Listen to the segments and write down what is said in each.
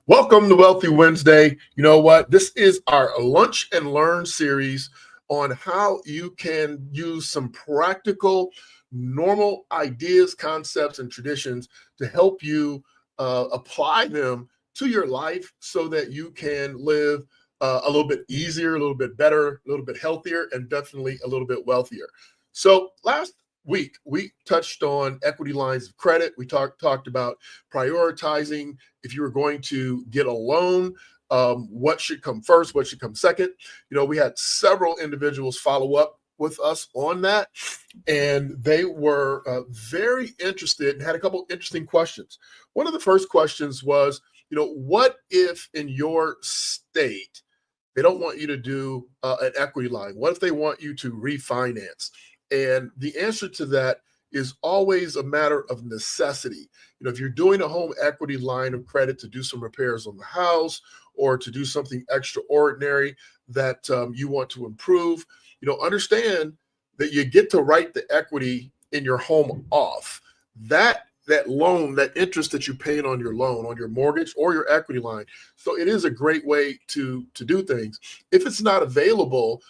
Welcome to Wealthy Wednesday. You know what? This is our Lunch and Learn series on how you can use some practical, normal ideas, concepts, and traditions to help you apply them to your life so that you can live a little bit easier, a little bit better, a little bit healthier, and definitely a little bit wealthier. So, last week we touched on equity lines of credit. We talked about prioritizing if you were going to get a loan, what should come first, what should come second. We had several individuals follow up with us on that, and they were very interested and had a couple interesting questions. One of the first questions was, what if in your state they don't want you to do an equity line? What if they want you to refinance? And the answer to that is always a matter of necessity. If you're doing a home equity line of credit to do some repairs on the house or to do something extraordinary that you want to improve, understand that you get to write the equity in your home off. That loan, that interest that you're paying on your loan, on your mortgage or your equity line. So it is a great way to do things. If it's not available,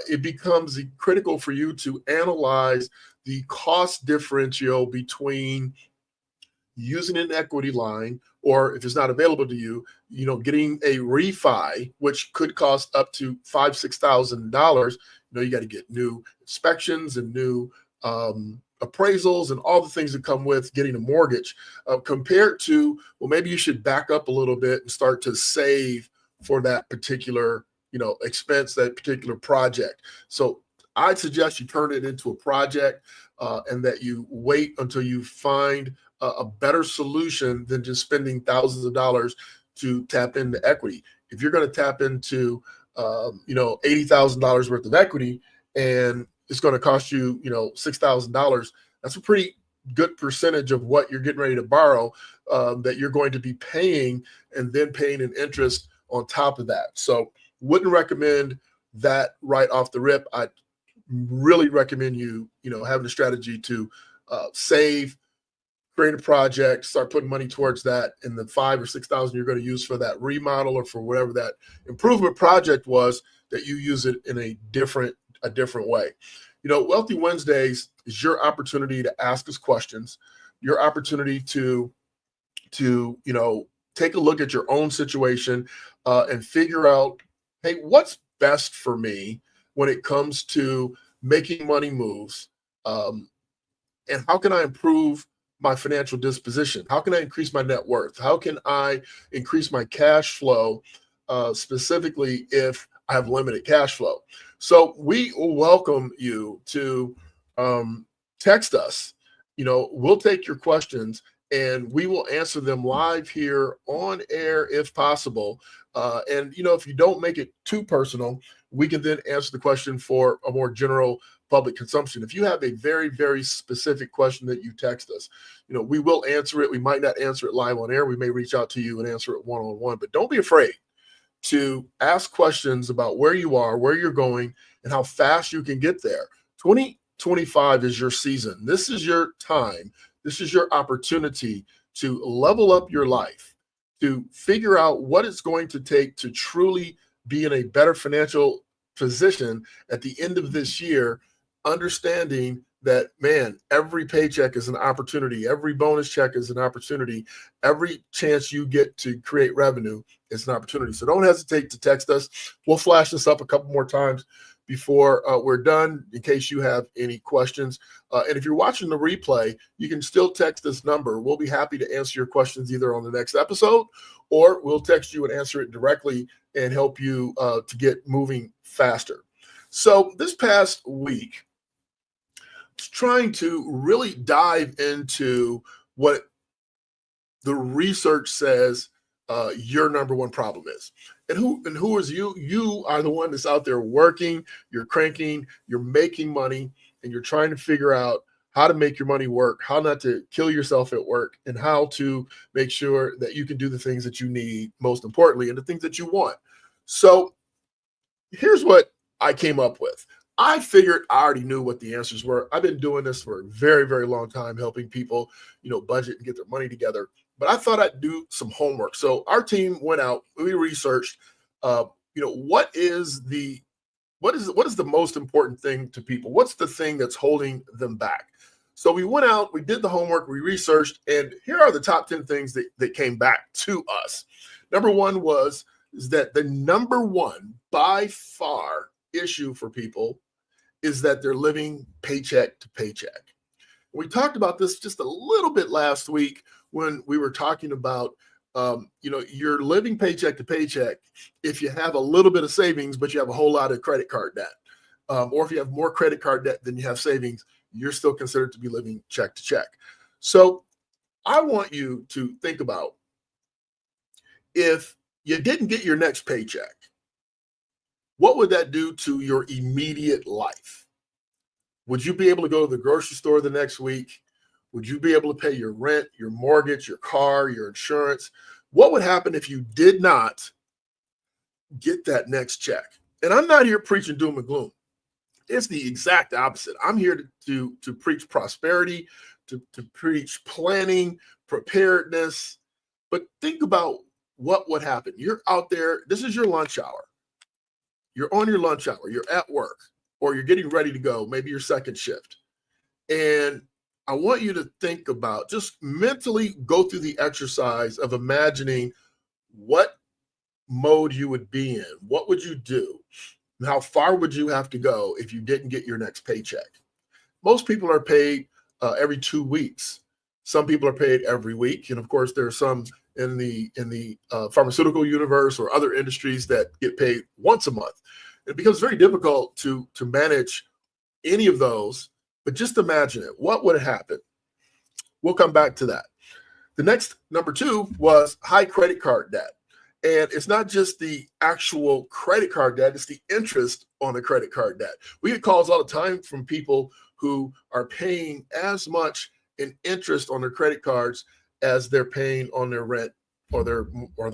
it becomes critical for you to analyze the cost differential between using an equity line, or if it's not available to you, getting a refi, which could cost up to $5,000-$6,000. You got to get new inspections and new appraisals and all the things that come with getting a mortgage, compared to, well, maybe you should back up a little bit and start to save for that particular expense, that particular project. So I'd suggest you turn it into a project, and that you wait until you find a better solution than just spending thousands of dollars to tap into equity. If you're going to tap into $80,000 worth of equity and it's going to cost you $6,000, that's a pretty good percentage of what you're getting ready to borrow, that you're going to be paying and then paying an interest on top of that. So wouldn't recommend that right off the rip. I really recommend you having a strategy to save, create a project, start putting money towards that, and the $5,000 or $6,000 you're going to use for that remodel or for whatever that improvement project was, that you use it in a different way. Wealthy Wednesdays is your opportunity to ask us questions, your opportunity to take a look at your own situation, and figure out, hey, what's best for me when it comes to making money moves, and how can I improve my financial disposition? How can I increase my net worth? How can I increase my cash flow, specifically if I have limited cash flow? So we welcome you to text us. We'll take your questions and we will answer them live here on air if possible. And if you don't make it too personal, we can then answer the question for a more general public consumption. If you have a very, very specific question that you text us, we will answer it. We might not answer it live on air. We may reach out to you and answer it one-on-one, but don't be afraid to ask questions about where you are, where you're going, and how fast you can get there. 2025 is your season. This is your time. This is your opportunity to level up your life, to figure out what it's going to take to truly be in a better financial position at the end of this year, understanding that, man, every paycheck is an opportunity. Every bonus check is an opportunity. Every chance you get to create revenue is an opportunity. So don't hesitate to text us. We'll flash this up a couple more times before we're done in case you have any questions. And if you're watching the replay, you can still text this number. We'll be happy to answer your questions either on the next episode, or we'll text you and answer it directly and help you to get moving faster. So this past week, trying to really dive into what the research says your number one problem is. And who is you? You are the one that's out there working, you're cranking, you're making money, and you're trying to figure out how to make your money work, how not to kill yourself at work, and how to make sure that you can do the things that you need, most importantly, and the things that you want. So here's what I came up with. I figured I already knew what the answers were. I've been doing this for a very, very long time, helping people, budget and get their money together. But I thought I'd do some homework. So our team went out, we researched, uh, what is the most important thing to people? What's the thing that's holding them back? So we went out, we did the homework, we researched, and here are the top 10 things that came back to us. Number one is that the number one by far issue for people is that they're living paycheck to paycheck. We talked about this just a little bit last week when we were talking about, you're living paycheck to paycheck if you have a little bit of savings, but you have a whole lot of credit card debt. Or if you have more credit card debt than you have savings, you're still considered to be living check to check. So I want you to think about, if you didn't get your next paycheck, what would that do to your immediate life? Would you be able to go to the grocery store the next week? Would you be able to pay your rent, your mortgage, your car, your insurance? What would happen if you did not get that next check? And I'm not here preaching doom and gloom. It's the exact opposite. I'm here to preach prosperity, to preach planning, preparedness. But think about what would happen. You're out there. This is your lunch hour. You're on your lunch hour. You're at work, or you're getting ready to go, maybe your second shift. And I want you to think about, just mentally go through the exercise of imagining what mode you would be in. What would you do? And how far would you have to go if you didn't get your next paycheck? Most people are paid every 2 weeks. Some people are paid every week. And of course, there are some in the pharmaceutical universe or other industries that get paid once a month. It becomes very difficult to manage any of those, but just imagine it. What would happen? We'll come back to that. The next, number two, was high credit card debt. And it's not just the actual credit card debt, it's the interest on the credit card debt. We get calls all the time from people who are paying as much in interest on their credit cards as they're paying on their rent or their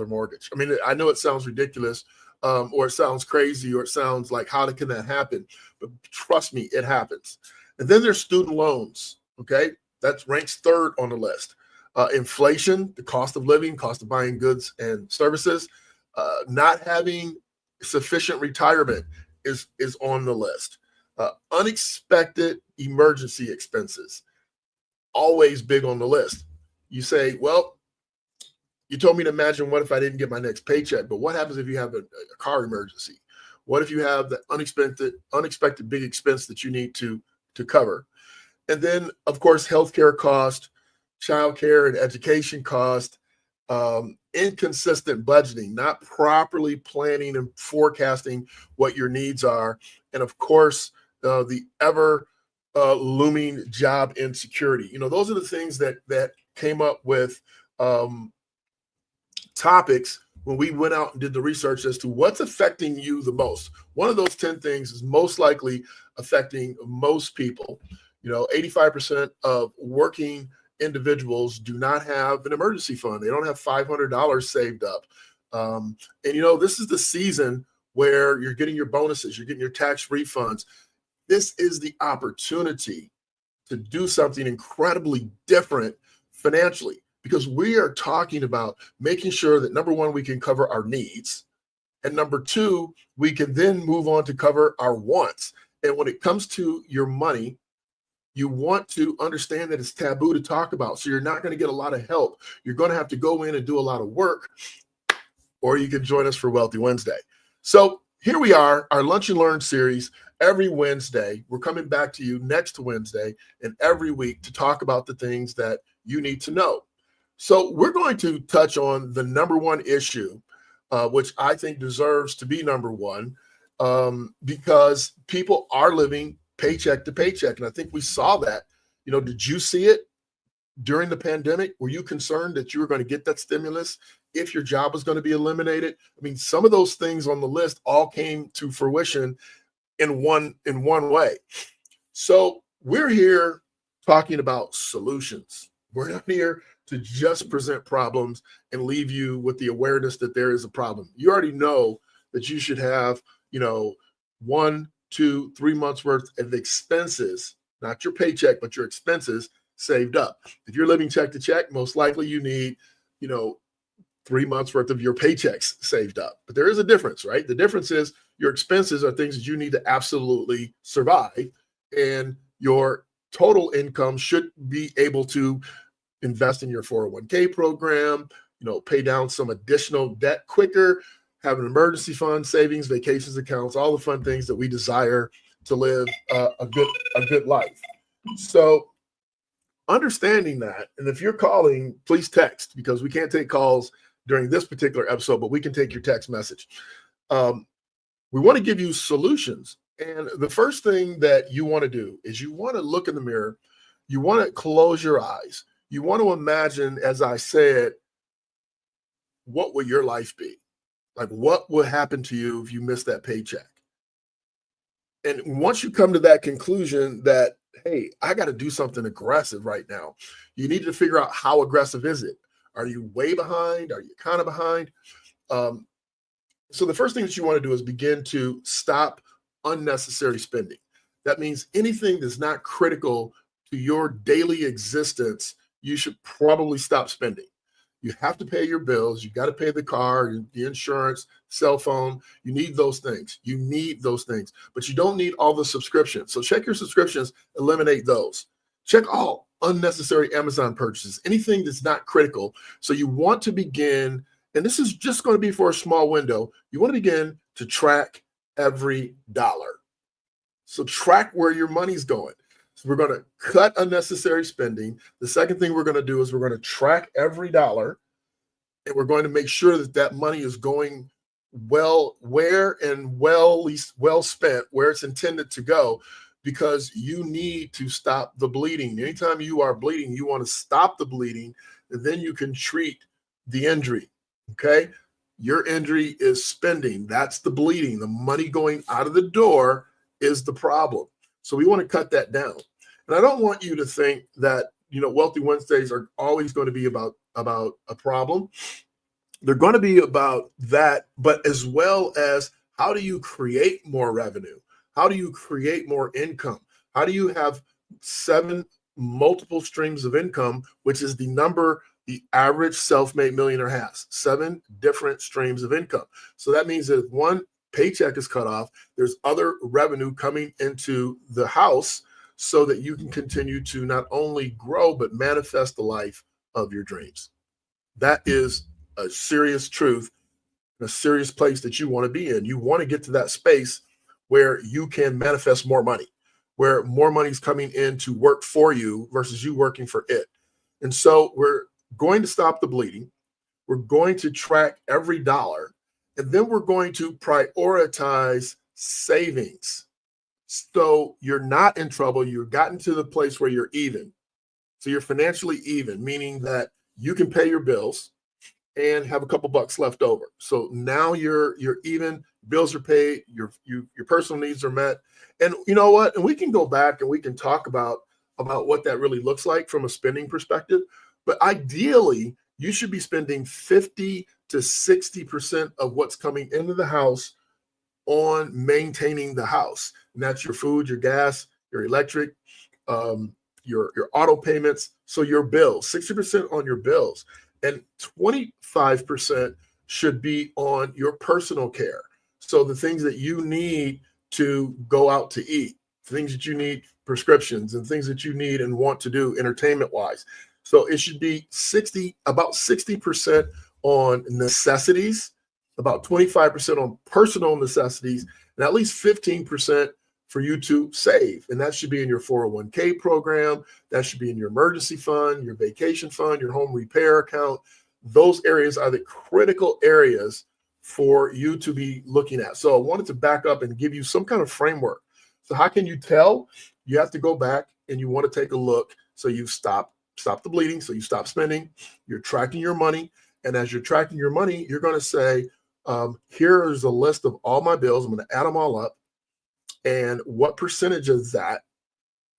mortgage. I mean, I know it sounds ridiculous, or it sounds crazy, or it sounds like, how can that happen? But trust me, it happens. And then there's student loans. Okay, that ranks third on the list. Inflation, the cost of living, cost of buying goods and services, not having sufficient retirement is on the list. Unexpected emergency expenses, always big on the list. You say, well, you told me to imagine what if I didn't get my next paycheck, but what happens if you have a car emergency? What if you have the unexpected big expense that you need to cover? And then, of course, healthcare cost, childcare and education cost, inconsistent budgeting, not properly planning and forecasting what your needs are, and of course, the ever looming job insecurity. Those are the things that came up with topics when we went out and did the research as to what's affecting you the most. One of those 10 things is most likely affecting most people. 85% of working individuals do not have an emergency fund. They don't have $500 saved up. And this is the season where you're getting your bonuses, you're getting your tax refunds. This is the opportunity to do something incredibly different financially, because we are talking about making sure that, number one, we can cover our needs. And number two, we can then move on to cover our wants. And when it comes to your money, you want to understand that it's taboo to talk about. So you're not going to get a lot of help. You're going to have to go in and do a lot of work, or you can join us for Wealthy Wednesday. So here we are, our Lunch and Learn series every Wednesday. We're coming back to you next Wednesday and every week to talk about the things that you need to know. So we're going to touch on the number one issue, which I think deserves to be number one, because people are living paycheck to paycheck. And I think we saw that. Did you see it during the pandemic? Were you concerned that you were going to get that stimulus if your job was going to be eliminated? I mean, some of those things on the list all came to fruition in one way. So we're here talking about solutions. We're not here to just present problems and leave you with the awareness that there is a problem. You already know that you should have, one to 3 months worth of expenses, not your paycheck, but your expenses saved up. If you're living check to check, most likely you need, 3 months worth of your paychecks saved up. But there is a difference, right? The difference is your expenses are things that you need to absolutely survive, and your total income should be able to invest in your 401k program, pay down some additional debt quicker, have an emergency fund, savings, vacations accounts, all the fun things that we desire to live a good life. So understanding that, and if you're calling, please text, because we can't take calls during this particular episode, but we can take your text message. We want to give you solutions. And the first thing that you want to do is you want to look in the mirror. You want to close your eyes. You want to imagine, as I said, what would your life be? Like, what would happen to you if you missed that paycheck? And once you come to that conclusion that, hey, I got to do something aggressive right now, you need to figure out, how aggressive is it? Are you way behind? Are you kind of behind? So the first thing that you want to do is begin to stop unnecessary spending. That means anything that's not critical to your daily existence, you should probably stop spending. You have to pay your bills. You got to pay the car, the insurance, cell phone. You need those things. But you don't need all the subscriptions. So check your subscriptions, eliminate those. Check all unnecessary Amazon purchases, anything that's not critical. So you want to begin, and this is just going to be for a small window, you want to begin to track every dollar. So track where your money's going. So we're going to cut unnecessary spending. The second thing we're going to do is we're going to track every dollar, and we're going to make sure that that money is going well spent, where it's intended to go, because you need to stop the bleeding. Anytime you are bleeding, you want to stop the bleeding, and then you can treat the injury. Okay? Your injury is spending. That's the bleeding. The money going out of the door is the problem. So we want to cut that down. And I don't want you to think that, Wealthy Wednesdays are always going to be about a problem. They're going to be about that, but as well as, how do you create more revenue? How do you create more income? How do you have 7 multiple streams of income, which is the number the average self-made millionaire has? 7 different streams of income. So that means that if one paycheck is cut off, there's other revenue coming into the house, so that you can continue to not only grow, but manifest the life of your dreams. That is a serious truth, a serious place that you want to be in. You want to get to that space where you can manifest more money, where more money is coming in to work for you versus you working for it. And so we're going to stop the bleeding. We're going to track every dollar, and then we're going to prioritize savings. So you're not in trouble. You've gotten to the place where you're even. So you're financially even, meaning that you can pay your bills and have a couple bucks left over. So now you're even, bills are paid, your personal needs are met. And you know what? And we can go back and we can talk about what that really looks like from a spending perspective. But ideally, you should be spending 50 to 60% of what's coming into the house on maintaining the house. And that's your food, your gas, your electric, your auto payments. So your bills, 60% on your bills, and 25% should be on your personal care. So the things that you need to go out to eat, things that you need, prescriptions, and things that you need and want to do entertainment wise. So it should be about 60% on necessities, about 25% on personal necessities, and at least 15% for you to save. And that should be in your 401k program. That should be in your emergency fund, your vacation fund, your home repair account. Those areas are the critical areas for you to be looking at. So I wanted to back up and give you some kind of framework. So how can you tell? You have to go back and you want to take a look. So you stop the bleeding. So you stop spending. You're tracking your money. And as you're tracking your money, you're going to say, here is a list of all my bills. I'm going to add them all up. And what percentage is that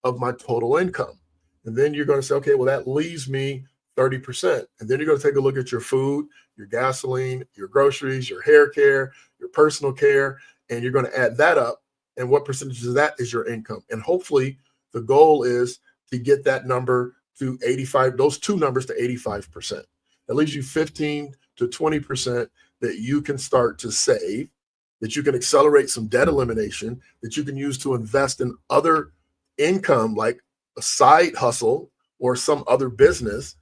of my total income? And then you're going to say, okay, well, that leaves me 30%. And then you're going to take a look at your food, your gasoline, your groceries, your hair care, your personal care, and you're going to add that up. And what percentage of that is your income? And hopefully the goal is to get that number to 85, those two numbers to 85%. That leaves you 15 to 20% that you can start to save, that you can accelerate some debt elimination, that you can use to invest in other income like a side hustle or some other business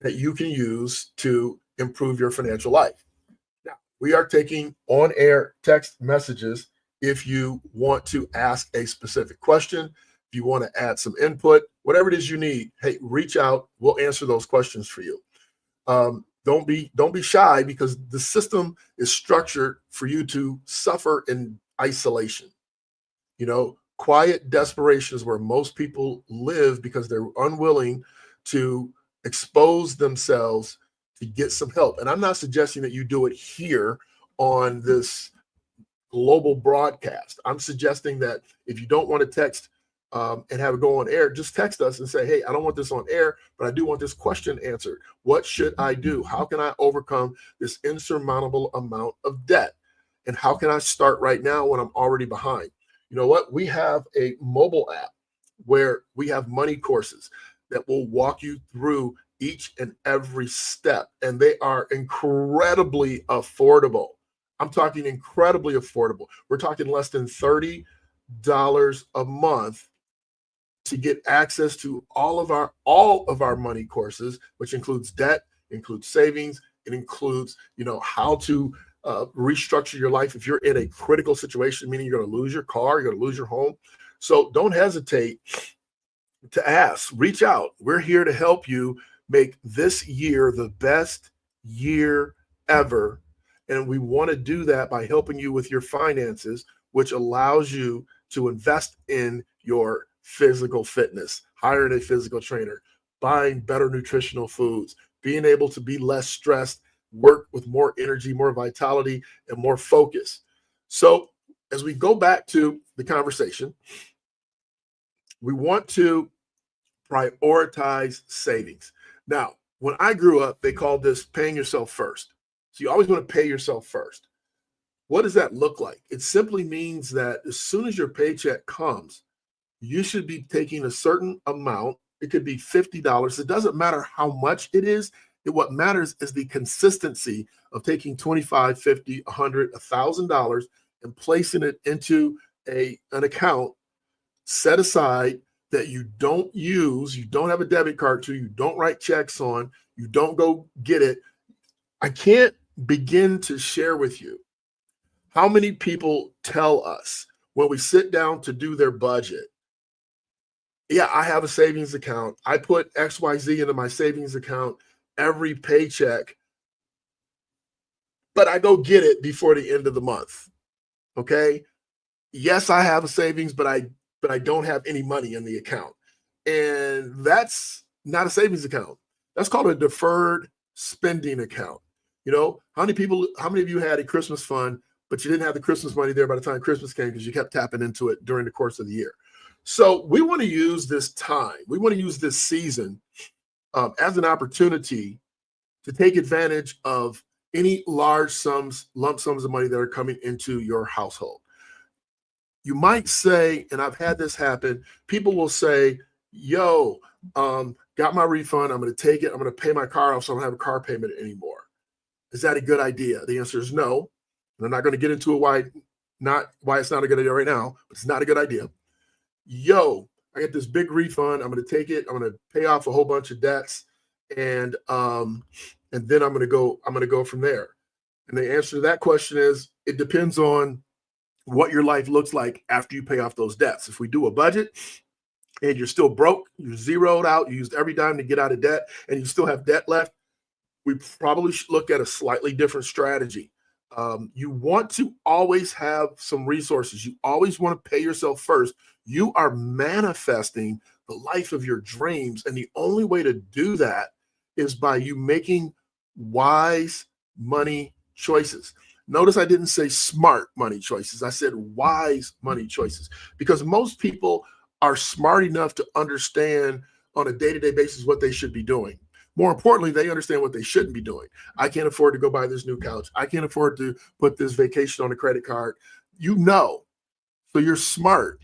that you can use to improve your financial life. Now, we are taking on-air text messages if you want to ask a specific question, if you want to add some input, whatever it is you need, hey, reach out. We'll answer those questions for you. Don't be shy, because the system is structured for you to suffer in isolation. Quiet desperation is where most people live because they're unwilling to expose themselves to get some help. And I'm not suggesting that you do it here on this global broadcast. I'm suggesting that if you don't want to text and have it go on air, just text us and say, hey, I don't want this on air, but I do want this question answered. What should I do? How can I overcome this insurmountable amount of debt? And how can I start right now when I'm already behind? You know what? We have a mobile app where we have money courses that will walk you through each and every step. And they are incredibly affordable. I'm talking incredibly affordable. We're talking less than $30 a month to get access to all of our money courses, which includes debt, includes savings, it includes how to restructure your life if you're in a critical situation, meaning you're going to lose your car, you're going to lose your home. So don't hesitate to ask, reach out. We're here to help you make this year the best year ever. And we want to do that by helping you with your finances, which allows you to invest in your physical fitness, hiring a physical trainer, buying better nutritional foods, being able to be less stressed, work with more energy, more vitality, and more focus. So as we go back to the conversation, we want to prioritize savings. Now, when I grew up, they called this paying yourself first. So you always want to pay yourself first. What does that look like? It simply means that as soon as your paycheck comes, you should be taking a certain amount. It could be $50. It doesn't matter how much it is. What matters is the consistency of taking $25, $50, $100, $1,000 and placing it into an account set aside that you don't use, you don't have a debit card to, you don't write checks on, you don't go get it. I can't begin to share with you how many people tell us when we sit down to do their budget, yeah, I have a savings account. I put XYZ into my savings account every paycheck, but I go get it before the end of the month. Okay. Yes, I have a savings, but I don't have any money in the account. And that's not a savings account. That's called a deferred spending account. How many of you had a Christmas fund, but you didn't have the Christmas money there by the time Christmas came because you kept tapping into it during the course of the year? So we want to use this time. We want to use this season as an opportunity to take advantage of any large lump sums of money that are coming into your household. You might say, and I've had this happen, people will say, yo, got my refund. I'm going to take it. I'm going to pay my car off so I don't have a car payment anymore. Is that a good idea? The answer is no. And I'm not going to get into why it's not a good idea right now, but it's not a good idea. Yo, I get this big refund. I'm going to take it. I'm going to pay off a whole bunch of debts. And then I'm going to go from there. And the answer to that question is, it depends on what your life looks like after you pay off those debts. If we do a budget and you're still broke, you're zeroed out, you used every dime to get out of debt, and you still have debt left, we probably should look at a slightly different strategy. You want to always have some resources. You always want to pay yourself first. You are manifesting the life of your dreams. And the only way to do that is by you making wise money choices. Notice I didn't say smart money choices. I said wise money choices, because most people are smart enough to understand on a day-to-day basis what they should be doing. More importantly, they understand what they shouldn't be doing. I can't afford to go buy this new couch. I can't afford to put this vacation on a credit card. So you're smart,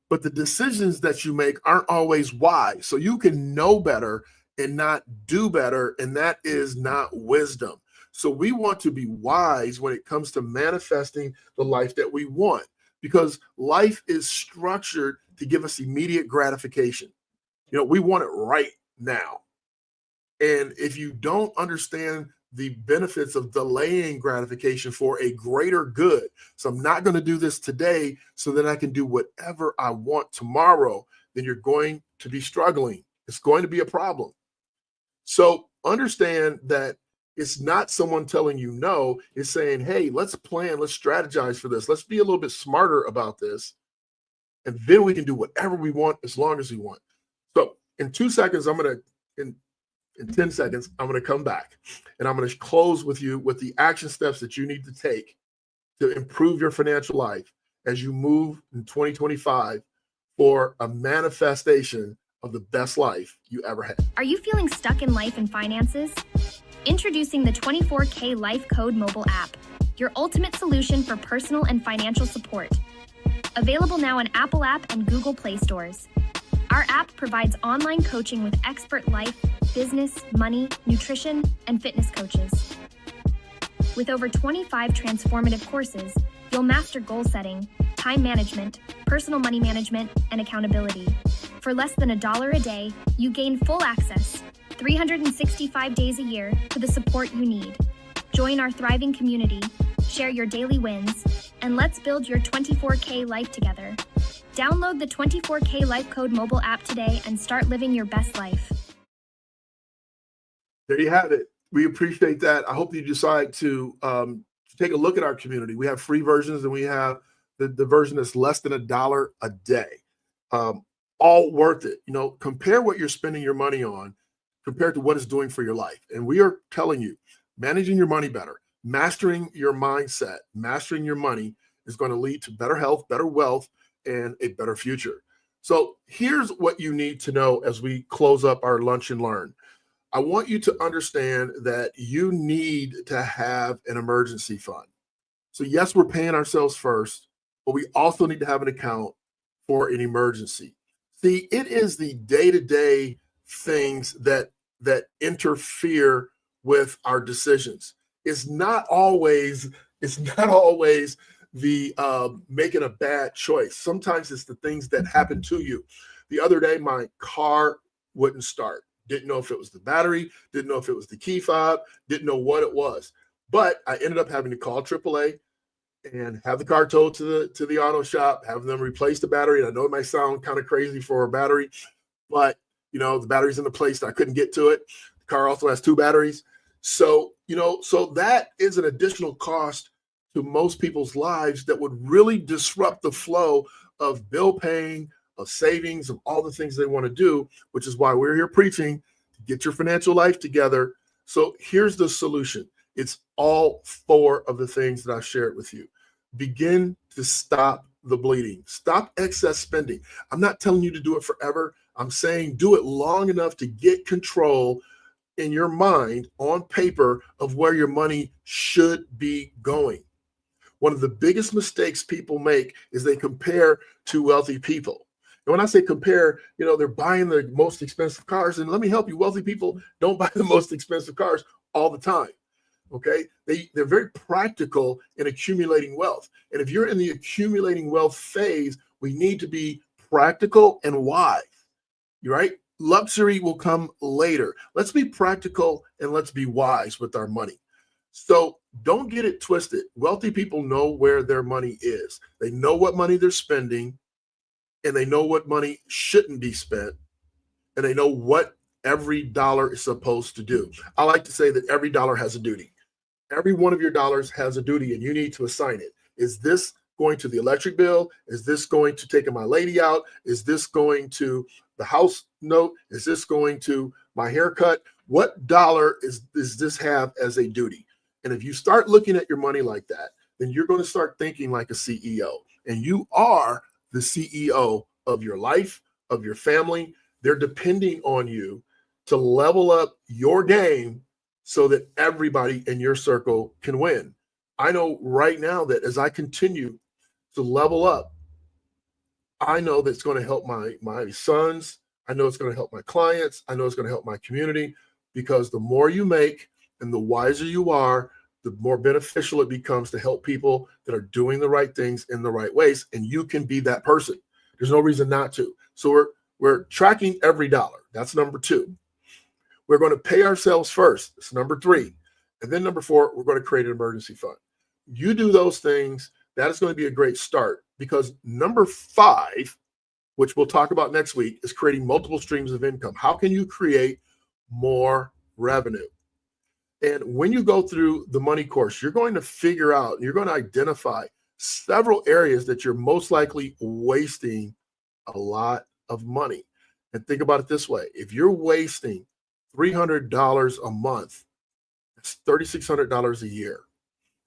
but the decisions that you make aren't always wise. So you can know better and not do better, and that is not wisdom. So we want to be wise when it comes to manifesting the life that we want, because life is structured to give us immediate gratification. We want it right now. And if you don't understand the benefits of delaying gratification for a greater good, so I'm not going to do this today so that I can do whatever I want tomorrow, then you're going to be struggling. It's going to be a problem. So understand that it's not someone telling you no, it's saying, hey, let's plan, let's strategize for this. Let's be a little bit smarter about this. And then we can do whatever we want as long as we want. So in 2 seconds, in 10 seconds, I'm going to come back and I'm going to close with you with the action steps that you need to take to improve your financial life as you move in 2025 for a manifestation of the best life you ever had. Are you feeling stuck in life and finances? Introducing the 24K Life Code mobile app, your ultimate solution for personal and financial support. Available now on Apple App and Google Play stores. Our app provides online coaching with expert life, business, money, nutrition, and fitness coaches. With over 25 transformative courses, you'll master goal setting, time management, personal money management, and accountability. For less than $1 a day, you gain full access, 365 days a year, to the support you need. Join our thriving community, share your daily wins, and let's build your 24K life together. Download the 24K Life Code mobile app today and start living your best life. There you have it. We appreciate that. I hope you decide to take a look at our community. We have free versions and we have the version that's less than $1 a day. All worth it. Compare what you're spending your money on compared to what it's doing for your life. And we are telling you, managing your money better, mastering your mindset, mastering your money is going to lead to better health, better wealth, and a better future. So here's what you need to know as we close up our lunch and learn. I want you to understand that you need to have an emergency fund. So yes, we're paying ourselves first, but we also need to have an account for an emergency. See, it is the day-to-day things that interfere with our decisions. It's not always the making a bad choice. Sometimes it's the things that happen to you. The other day, my car wouldn't start. Didn't know if it was the battery, didn't know if it was the key fob, didn't know what it was. But I ended up having to call AAA and have the car towed to the auto shop, have them replace the battery. And I know it might sound kind of crazy for a battery, but the battery's in the place that I couldn't get to it. The car also has 2 batteries. So that is an additional cost to most people's lives that would really disrupt the flow of bill paying, of savings, of all the things they want to do, which is why we're here preaching to get your financial life together. So here's the solution. It's all 4 of the things that I shared with you. Begin to stop the bleeding. Stop excess spending. I'm not telling you to do it forever. I'm saying do it long enough to get control in your mind on paper of where your money should be going. One of the biggest mistakes people make is they compare to wealthy people. And when I say compare, they're buying the most expensive cars. And let me help you, wealthy people don't buy the most expensive cars all the time. Okay? They're very practical in accumulating wealth. And if you're in the accumulating wealth phase, we need to be practical and wise. You're right? Luxury will come later. Let's be practical and let's be wise with our money. So don't get it twisted. Wealthy people know where their money is. They know what money they're spending, and they know what money shouldn't be spent, and they know what every dollar is supposed to do. I like to say that every dollar has a duty. Every one of your dollars has a duty, and you need to assign it. Is this going to the electric bill? Is this going to taking my lady out? Is this going to the house note? Is this going to my haircut? What dollar does this have as a duty? And if you start looking at your money like that, then you're going to start thinking like a CEO. And you are the CEO of your life, of your family. They're depending on you to level up your game so that everybody in your circle can win. I know right now that as I continue to level up I know that's going to help my sons. I know it's going to help my clients. I know it's going to help my community, because the more you make and the wiser you are, the more beneficial it becomes to help people that are doing the right things in the right ways. And you can be that person. There's no reason not to. So we're tracking every dollar. That's number 2. We're going to pay ourselves first. That's number 3. And then number 4, we're going to create an emergency fund. You do those things, that is going to be a great start, because number 5, which we'll talk about next week, is creating multiple streams of income. How can you create more revenue? And when you go through the money course, you're going to figure out, you're going to identify several areas that you're most likely wasting a lot of money. And think about it this way. If you're wasting $300 a month, that's $3,600 a year.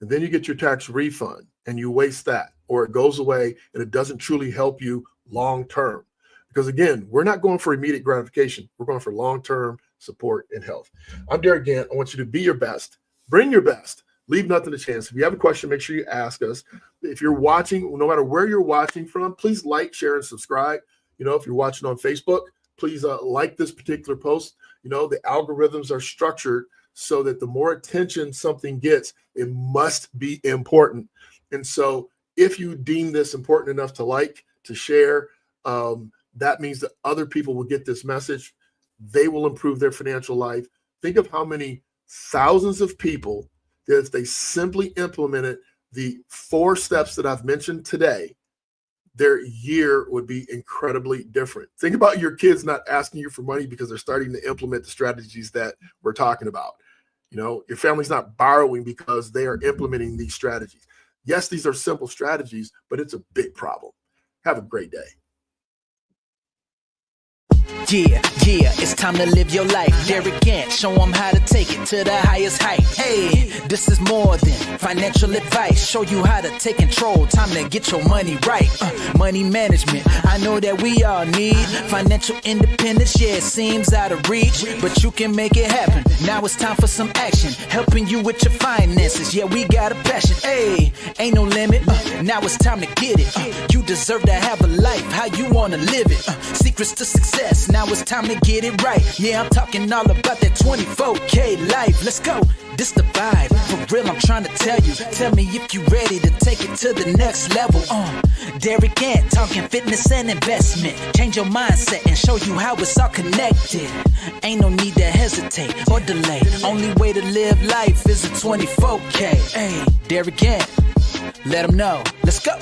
And then you get your tax refund and you waste that, or it goes away and it doesn't truly help you long term. Because again, we're not going for immediate gratification. We're going for long-term support and health. I'm Derick Gant. I want you to be your best. Bring your best. Leave nothing to chance. If you have a question, make sure you ask us. If you're watching, no matter where you're watching from, please like, share, and subscribe. If you're watching on Facebook, please like this particular post. The algorithms are structured so that the more attention something gets, it must be important. And so if you deem this important enough to like, to share, that means that other people will get this message. They will improve their financial life. Think of how many thousands of people that if they simply implemented the 4 steps that I've mentioned today, their year would be incredibly different. Think about your kids not asking you for money because they're starting to implement the strategies that we're talking about. Your family's not borrowing because they are implementing these strategies. Yes, these are simple strategies, but it's a big problem. Have a great day. Yeah, it's time to live your life. Derick Gant, show them how to take it to the highest height. Hey, this is more than financial advice. Show you how to take control. Time to get your money right. Money management, I know that we all need financial independence. Yeah, it seems out of reach, but you can make it happen. Now it's time for some action, helping you with your finances. Yeah, we got a passion. Hey, ain't no limit. Now it's time to get it. You deserve to have a life how you want to live it. Secrets to success. Now it's time to get it right. Yeah, I'm talking all about that 24K life. Let's go. This the vibe. For real, I'm trying to tell you. Tell me if you ready to take it to the next level. Derick Gant, talking fitness and investment. Change your mindset and show you how it's all connected. Ain't no need to hesitate or delay. Only way to live life is a 24K. Hey, Derick Gant, let them know. Let's go.